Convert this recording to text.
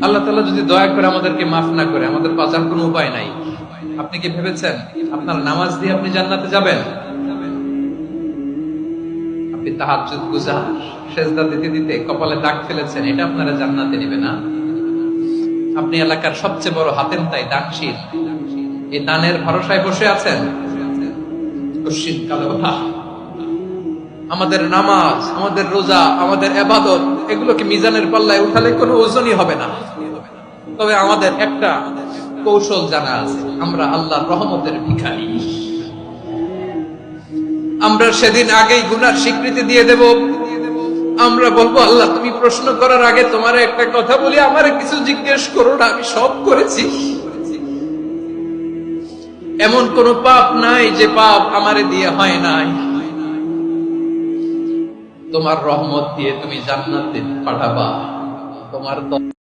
আল্লাহ তাআলা যদি দয়া করে আমাদেরকে মাফ না করে, আমাদের বাঁচার কোনো উপায় নাই। আপনি কি ভেবেছেন আপনার নামাজ দিয়ে আপনি জান্নাতে যাবেন? আপনি তাহাজ্জুদ গুজার, সেজদা দিতে দিতে কপালে দাগ ফেলেছেন, এটা আপনারা জান্নাতে নেবে না। আপনি এলাকার সবচেয়ে বড় হাতেম তাই দানশীল, এই দানের ভরসায় বসে আছেন। কশিন কালো কথা, আমাদের নামাজ, আমাদের রোজা, আমাদের ইবাদত, এগুলোকে মিজানের পাল্লায় উঠালে কোনো ওজনই হবে না। তবে আমাদের একটা কৌশল জানা আছে, আমরা আল্লাহর রহমতের ভিখারি। আমরা সেদিন আগেই গুনার স্বীকৃতি দিয়ে দেব। আমরা বলবো, আল্লাহ তুমি প্রশ্ন করার আগে তোমার একটা কথা বলি, আমারে কিছু জিজ্ঞেস করো না, আমি সব করেছি। এমন কোন পাপ নাই যে পাপ আমারে দিয়ে হয় নাই। তোমার রহমত দিয়ে তুমি জান্নাতে পাঠাবা। তোমার